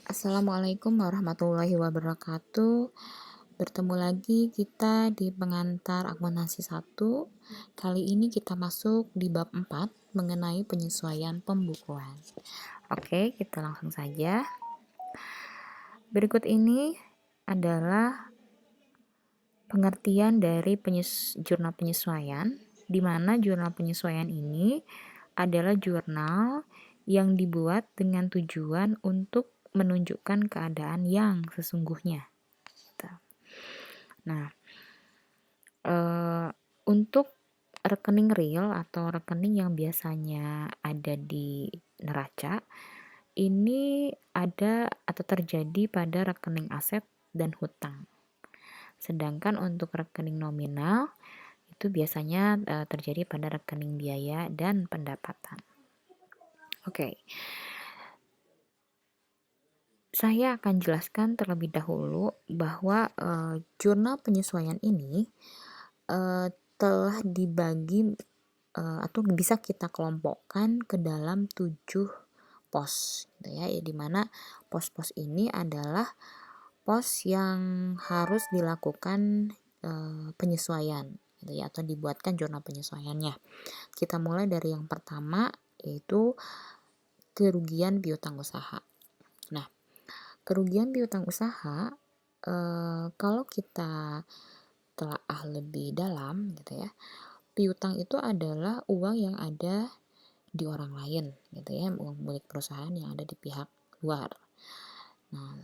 Assalamualaikum warahmatullahi wabarakatuh. Bertemu lagi kita di pengantar akuntansi 1. Kali ini kita masuk di bab 4 mengenai penyesuaian pembukuan. Oke, kita langsung saja. Berikut ini adalah pengertian dari jurnal penyesuaian, di mana jurnal penyesuaian ini adalah jurnal yang dibuat dengan tujuan untuk menunjukkan keadaan yang sesungguhnya. Nah, untuk rekening real atau rekening yang biasanya ada di neraca, ini ada atau terjadi pada rekening aset dan hutang. Sedangkan untuk rekening nominal itu biasanya terjadi pada rekening biaya dan pendapatan. Oke. Saya akan jelaskan terlebih dahulu bahwa jurnal penyesuaian ini telah dibagi atau bisa kita kelompokkan ke dalam 7 pos, gitu ya, di mana pos-pos ini adalah pos yang harus dilakukan penyesuaian, gitu ya, atau dibuatkan jurnal penyesuaiannya. Kita mulai dari yang pertama, yaitu kerugian piutang usaha. Nah, kerugian piutang usaha kalau kita telaah lebih dalam, gitu ya, piutang itu adalah uang yang ada di orang lain, gitu ya, uang milik perusahaan yang ada di pihak luar. Nah,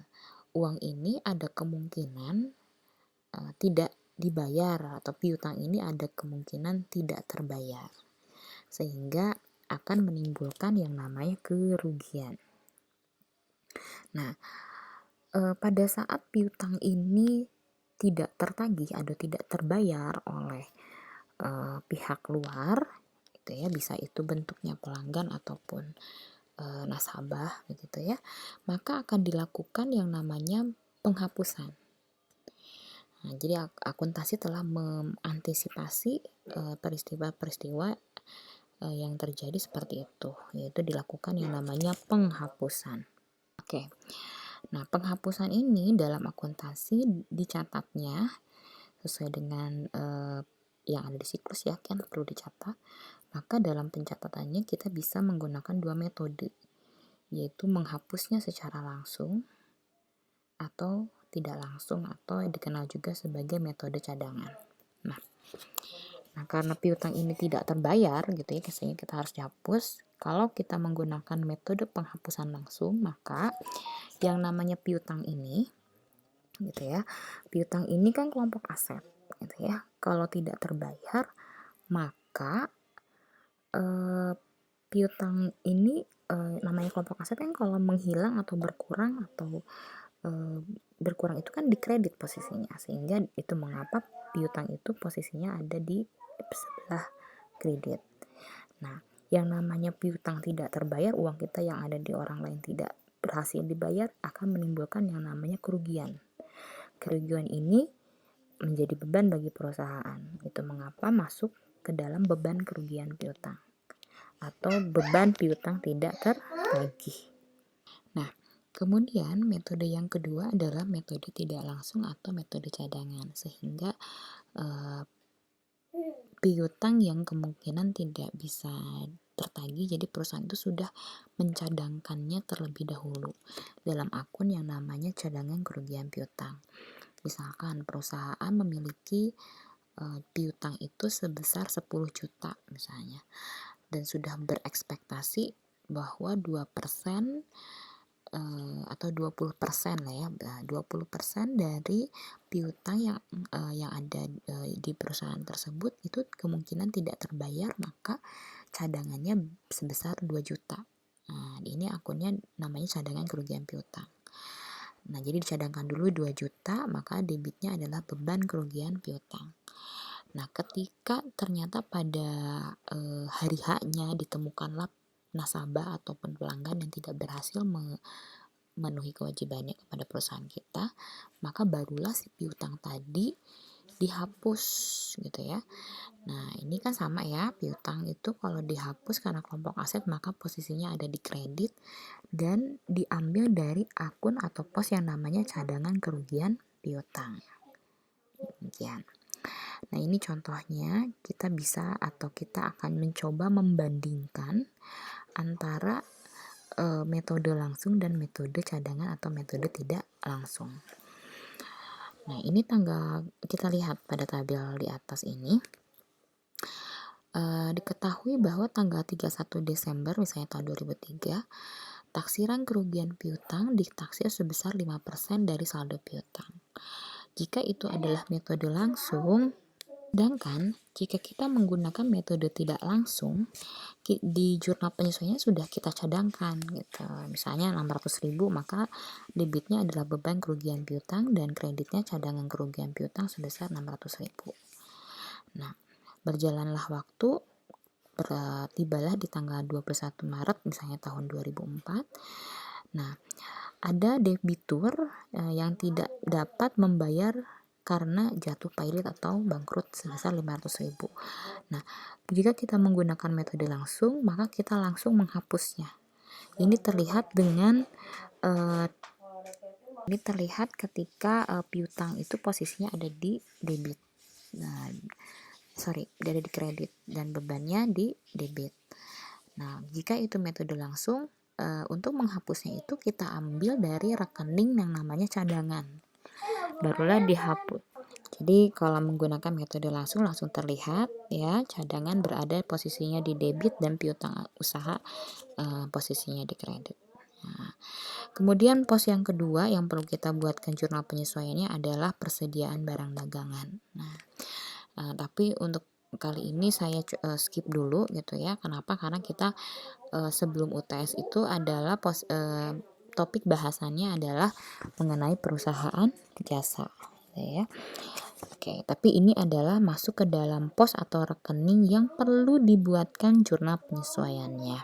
uang ini ada kemungkinan tidak dibayar, atau piutang ini ada kemungkinan tidak terbayar, sehingga akan menimbulkan yang namanya kerugian. Nah, pada saat piutang ini tidak tertagih atau tidak terbayar oleh pihak luar, gitu ya, bisa itu bentuknya pelanggan ataupun nasabah, begitu ya, maka akan dilakukan yang namanya penghapusan. Nah, jadi akuntansi telah mengantisipasi peristiwa-peristiwa yang terjadi seperti itu, yaitu dilakukan yang namanya penghapusan. Oke. Nah, penghapusan ini dalam akuntansi dicatatnya sesuai dengan yang ada di siklus, ya, kan perlu dicatat. Maka dalam pencatatannya kita bisa menggunakan 2 metode, yaitu menghapusnya secara langsung atau tidak langsung, atau dikenal juga sebagai metode cadangan. Nah, karena piutang ini tidak terbayar, gitu ya, sehingga kita harus dihapus. Kalau kita menggunakan metode penghapusan langsung, maka yang namanya piutang ini, gitu ya, piutang ini kan kelompok aset, gitu ya. Kalau tidak terbayar, maka piutang ini namanya kelompok aset kan kalau menghilang atau berkurang itu kan dikredit posisinya, sehingga itu mengapa piutang itu posisinya ada di sebelah kredit. Nah, yang namanya piutang tidak terbayar, uang kita yang ada di orang lain tidak berhasil dibayar, akan menimbulkan yang namanya kerugian. Kerugian ini menjadi beban bagi perusahaan. Itu mengapa masuk ke dalam beban kerugian piutang atau beban piutang tidak tertagih. Nah, kemudian metode yang kedua adalah metode tidak langsung atau metode cadangan, sehingga piutang yang kemungkinan tidak bisa tertagih, jadi perusahaan itu sudah mencadangkannya terlebih dahulu dalam akun yang namanya cadangan kerugian piutang. Misalkan perusahaan memiliki piutang itu sebesar 10 juta misalnya, dan sudah berekspektasi bahwa 2% atau 20% lah ya, 20% dari piutang yang ada di perusahaan tersebut itu kemungkinan tidak terbayar, maka cadangannya sebesar 2 juta. Nah, ini akunnya namanya cadangan kerugian piutang. Nah, jadi dicadangkan dulu 2 juta, maka debitnya adalah beban kerugian piutang. Nah, ketika ternyata pada hari H-nya ditemukanlah nasabah ataupun pelanggan yang tidak berhasil memenuhi kewajibannya kepada perusahaan kita, maka barulah si piutang tadi dihapus gitu ya. Nah, ini kan sama ya, piutang itu kalau dihapus karena kelompok aset maka posisinya ada di kredit dan diambil dari akun atau pos yang namanya cadangan kerugian piutang. Demikian. Nah, ini contohnya kita bisa atau kita akan mencoba membandingkan antara metode langsung dan metode cadangan atau metode tidak langsung. Nah, ini tanggal kita lihat pada tabel di atas ini. Diketahui bahwa tanggal 31 Desember misalnya tahun 2003, taksiran kerugian piutang ditaksir sebesar 5% dari saldo piutang. Jika itu adalah metode langsung, sedangkan jika kita menggunakan metode tidak langsung, di jurnal penyesuaiannya sudah kita cadangkan gitu. Misalnya 600.000, maka debitnya adalah beban kerugian piutang dan kreditnya cadangan kerugian piutang sebesar 600.000. Nah, berjalanlah waktu, tibalah di tanggal 21 Maret misalnya tahun 2004. Nah, ada debitur yang tidak dapat membayar karena jatuh pailit atau bangkrut sebesar 500.000. Nah, jika kita menggunakan metode langsung, maka kita langsung menghapusnya. Ini terlihat dengan ketika piutang itu posisinya ada di debit. Nah, ada di kredit dan bebannya di debit. Nah, jika itu metode langsung, untuk menghapusnya itu kita ambil dari rekening yang namanya cadangan. Barulah dihapus. Jadi kalau menggunakan metode langsung terlihat ya, cadangan berada posisinya di debit dan piutang usaha posisinya di kredit. Nah, kemudian pos yang kedua yang perlu kita buatkan jurnal penyesuaiannya adalah persediaan barang dagangan. Nah, tapi untuk kali ini saya skip dulu gitu ya. Kenapa? Karena kita sebelum UTS itu adalah topik bahasannya adalah mengenai perusahaan jasa ya. Oke, tapi ini adalah masuk ke dalam pos atau rekening yang perlu dibuatkan jurnal penyesuaiannya.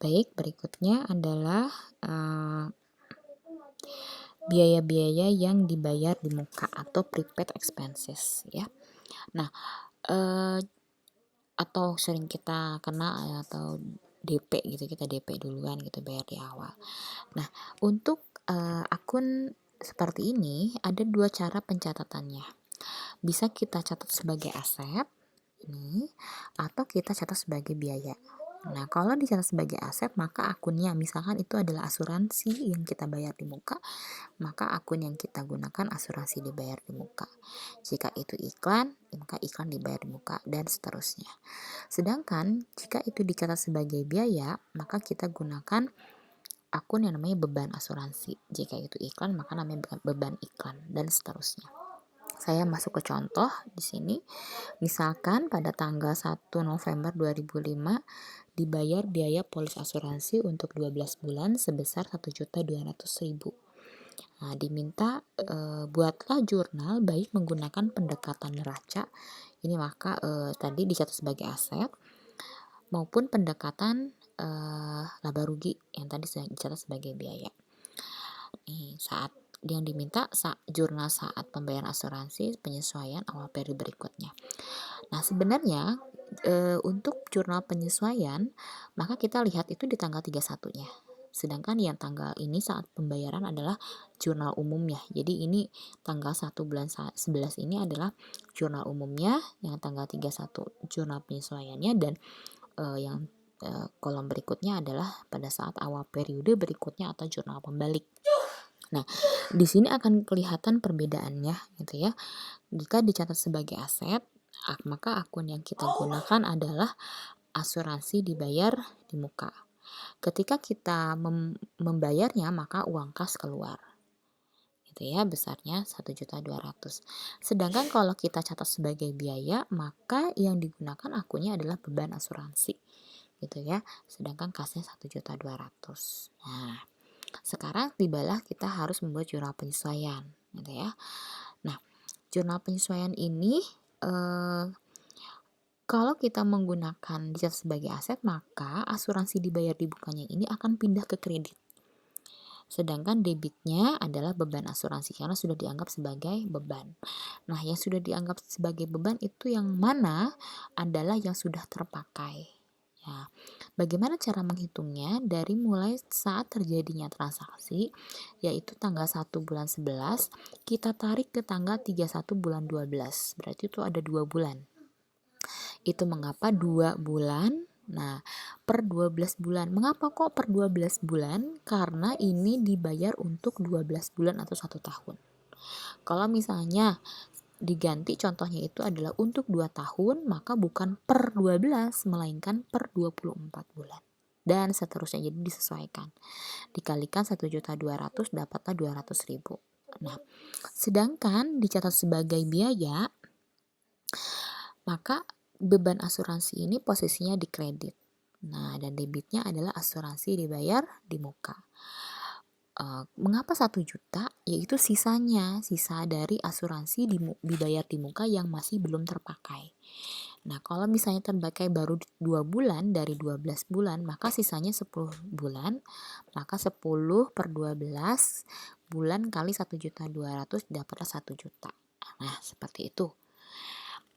Baik, berikutnya adalah biaya-biaya yang dibayar di muka atau prepaid expenses ya. Nah, atau sering kita kena atau DP gitu, kita DP duluan gitu, bayar di awal. Nah, untuk akun seperti ini ada dua cara pencatatannya. Bisa kita catat sebagai aset ini atau kita catat sebagai biaya. Nah, kalau dicatat sebagai aset, maka akunnya misalkan itu adalah asuransi yang kita bayar di muka, maka akun yang kita gunakan asuransi dibayar di muka. Jika itu iklan, maka iklan dibayar di muka dan seterusnya. Sedangkan jika itu dicatat sebagai biaya, maka kita gunakan akun yang namanya beban asuransi. Jika itu iklan, maka namanya beban iklan dan seterusnya. Saya masuk ke contoh di sini. Misalkan pada tanggal 1 November 2005 dibayar biaya polis asuransi untuk 12 bulan sebesar 1.200.000. Nah, diminta buatlah jurnal baik menggunakan pendekatan neraca. Ini maka tadi dicatat sebagai aset maupun pendekatan laba rugi yang tadi dicatat sebagai biaya. Saat yang diminta jurnal saat pembayaran asuransi penyesuaian awal periode berikutnya. Nah, sebenarnya untuk jurnal penyesuaian maka kita lihat itu di tanggal 31-nya. Sedangkan yang tanggal ini saat pembayaran adalah jurnal umumnya. Jadi ini tanggal 1 bulan 11 ini adalah jurnal umumnya, yang tanggal 31 jurnal penyesuaiannya, dan yang kolom berikutnya adalah pada saat awal periode berikutnya atau jurnal pembalik. Nah, di sini akan kelihatan perbedaannya gitu ya. Jika dicatat sebagai aset, maka akun yang kita gunakan adalah asuransi dibayar di muka. Ketika kita membayarnya, maka uang kas keluar. Gitu ya, besarnya 1.200.000. Sedangkan kalau kita catat sebagai biaya, maka yang digunakan akunnya adalah beban asuransi. Gitu ya. Sedangkan kasnya 1.200.000. Nah, sekarang tibalah kita harus membuat jurnal penyesuaian, gitu ya. Nah, jurnal penyesuaian ini kalau kita menggunakan dicatat sebagai aset, maka asuransi dibayar di bukanya ini akan pindah ke kredit. Sedangkan debitnya adalah beban asuransi karena sudah dianggap sebagai beban. Nah, yang sudah dianggap sebagai beban itu yang mana adalah yang sudah terpakai. Ya, bagaimana cara menghitungnya? Dari mulai saat terjadinya transaksi, yaitu tanggal 1 bulan 11, kita tarik ke tanggal 31 bulan 12. Berarti itu ada 2 bulan. Itu mengapa 2 bulan? Nah, per 12 bulan. Mengapa kok per 12 bulan? Karena ini dibayar untuk 12 bulan atau 1 tahun. Kalau misalnya diganti contohnya itu adalah untuk 2 tahun, maka bukan per 12 melainkan per 24 bulan. Dan seterusnya, jadi disesuaikan. Dikalikan 1.200.000 dapatlah 200.000. Nah, sedangkan dicatat sebagai biaya, maka beban asuransi ini posisinya di kredit. Nah, dan debitnya adalah asuransi dibayar di muka. Mengapa 1 juta? Yaitu sisa dari asuransi dibayar di muka yang masih belum terpakai. Nah, kalau misalnya terpakai baru 2 bulan dari 12 bulan, maka sisanya 10 bulan, maka 10 per 12 bulan kali 1.200.000 dapatlah 1 juta. Nah, seperti itu.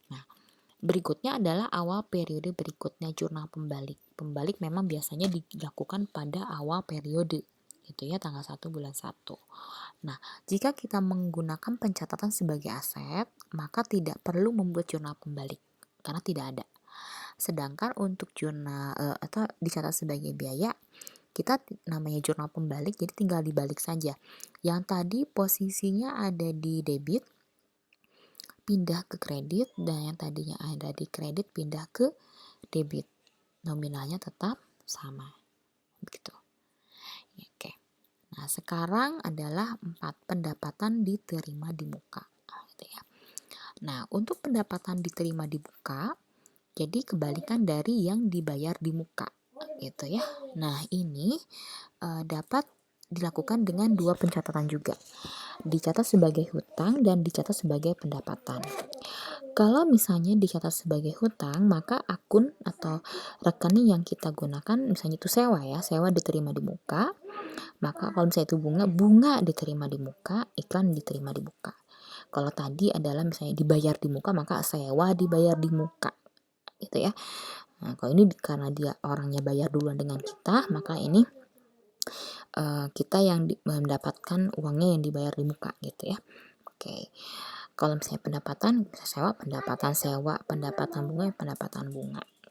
Nah, berikutnya adalah awal periode berikutnya, jurnal pembalik. Pembalik memang biasanya dilakukan pada awal periode, gitu ya, tanggal 1 bulan 1. Nah, jika kita menggunakan pencatatan sebagai aset, maka tidak perlu membuat jurnal pembalik karena tidak ada. Sedangkan untuk jurnal atau dicatat sebagai biaya, kita namanya jurnal pembalik, jadi tinggal dibalik saja. Yang tadi posisinya ada di debit pindah ke kredit, dan yang tadinya ada di kredit pindah ke debit. Nominalnya tetap sama. Begitu. Oke. Nah, sekarang adalah 4 pendapatan diterima di muka. Gitu ya. Nah, untuk pendapatan diterima di muka, jadi kebalikan dari yang dibayar di muka, gitu ya. Nah, ini dapat dilakukan dengan 2 pencatatan juga. Dicatat sebagai hutang dan dicatat sebagai pendapatan. Kalau misalnya dicatat sebagai hutang, maka akun atau rekening yang kita gunakan misalnya itu sewa ya, sewa diterima di muka. Maka kalau misalnya itu bunga diterima di muka, iklan diterima di muka. Kalau tadi adalah misalnya dibayar di muka, maka sewa dibayar di muka, gitu ya. Nah, kalau ini karena dia orangnya bayar duluan dengan kita, maka ini kita yang mendapatkan uangnya yang dibayar di muka, gitu ya. Oke. Kalau misalnya pendapatan bisa sewa, pendapatan bunga,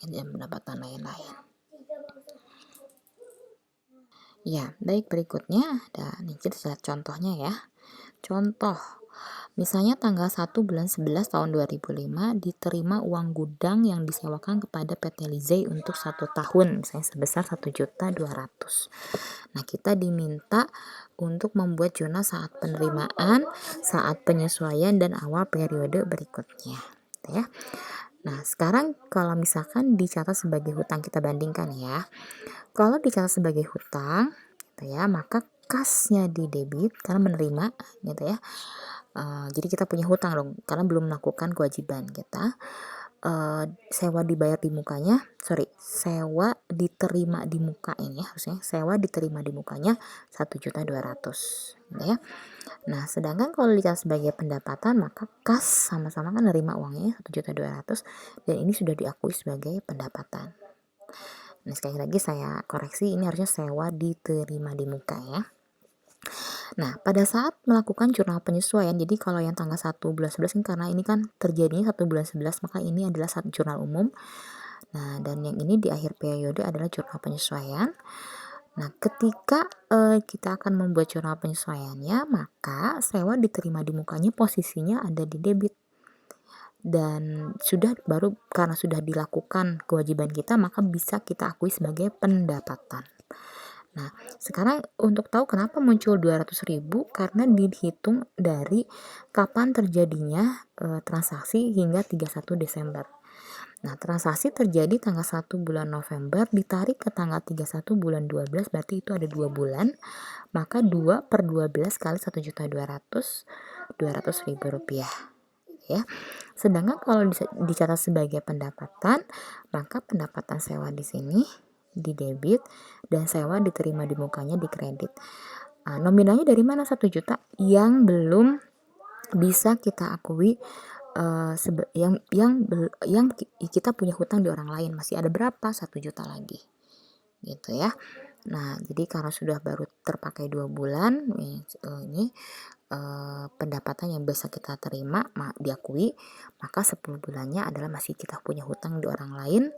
dan pendapatan lain-lain. Ya, baik, berikutnya ada nih, kita lihat contohnya ya. Contoh, misalnya tanggal 1 bulan 11 tahun 2005 diterima uang gudang yang disewakan kepada PT Lizzie untuk 1 tahun, misalnya sebesar 1.200.000. Nah, kita diminta untuk membuat jurnal saat penerimaan, saat penyesuaian, dan awal periode berikutnya. Gitu ya. Nah, sekarang kalau misalkan dicatat sebagai hutang, kita bandingkan ya. Kalau dicatat sebagai hutang, gitu ya, maka kasnya di debit karena menerima, gitu ya. Jadi kita punya hutang dong, karena belum melakukan kewajiban kita. Sewa dibayar di mukanya, sewa diterima di muka ini ya, harusnya sewa diterima di mukanya 1.200.000, gitu ya. Nah, sedangkan kalau dicatat sebagai pendapatan, maka kas sama-sama kan nerima uangnya 1.200.000 dan ini sudah diakui sebagai pendapatan. Nah, sekali lagi saya koreksi, ini harusnya sewa diterima di muka ya. Nah, pada saat melakukan jurnal penyesuaian, jadi kalau yang tanggal 1 bulan 11 ini karena ini kan terjadinya 1 bulan 11, maka ini adalah satu jurnal umum. Nah, dan yang ini di akhir periode adalah jurnal penyesuaian. Nah, ketika kita akan membuat jurnal penyesuaiannya, maka sewa diterima di mukanya posisinya ada di debit. Dan karena sudah dilakukan kewajiban kita, maka bisa kita akui sebagai pendapatan. Nah, sekarang untuk tahu kenapa muncul 200.000, karena dihitung dari kapan terjadinya transaksi hingga 31 Desember. Nah, transaksi terjadi tanggal 1 bulan November ditarik ke tanggal 31 bulan 12, berarti itu ada 2 bulan. Maka 2 per 12 kali 1.200.000 rupiah. Ya. Sedangkan kalau dicatat sebagai pendapatan, maka pendapatan sewa di sini di debit dan sewa diterima di mukanya di kredit. Nominalnya dari mana 1 juta? Yang belum bisa kita akui, yang kita punya hutang di orang lain, masih ada berapa? 1 juta lagi, gitu ya. Nah, jadi karena sudah baru terpakai 2 bulan, ini pendapatan yang bisa kita terima diakui, maka 10 bulannya adalah masih kita punya hutang di orang lain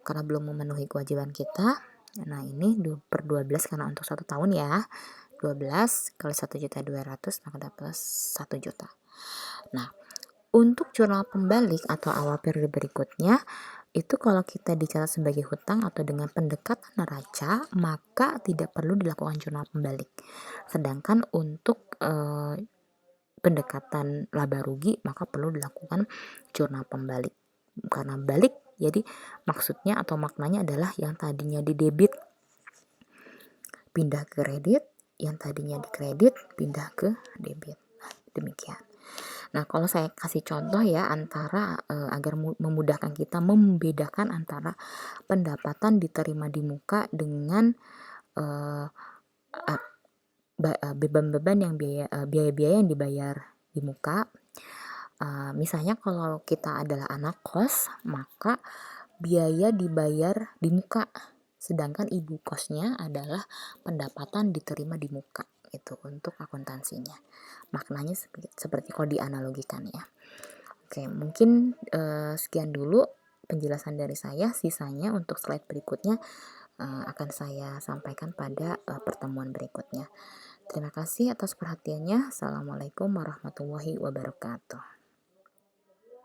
karena belum memenuhi kewajiban kita. Nah, ini per 12 karena untuk 1 tahun ya. 12 kali 1.200.000 maka dapat 1 juta. Nah, untuk jurnal pembalik atau awal periode berikutnya, itu kalau kita dicatat sebagai hutang atau dengan pendekatan neraca, maka tidak perlu dilakukan jurnal pembalik. Sedangkan untuk pendekatan laba rugi, maka perlu dilakukan jurnal pembalik. Karena balik, jadi maksudnya atau maknanya adalah yang tadinya di debit pindah ke kredit, yang tadinya di kredit pindah ke debit. Nah, demikian. Nah, kalau saya kasih contoh ya antara agar memudahkan kita membedakan antara pendapatan diterima di muka dengan beban-beban yang biaya-biaya yang dibayar di muka. Misalnya kalau kita adalah anak kos, maka biaya dibayar di muka, sedangkan ibu kosnya adalah pendapatan diterima di muka, itu untuk akuntansinya. Maknanya seperti kalau dianalogikan ya. Oke, mungkin sekian dulu penjelasan dari saya. Sisanya untuk slide berikutnya akan saya sampaikan pada pertemuan berikutnya. Terima kasih atas perhatiannya. Assalamualaikum warahmatullahi wabarakatuh.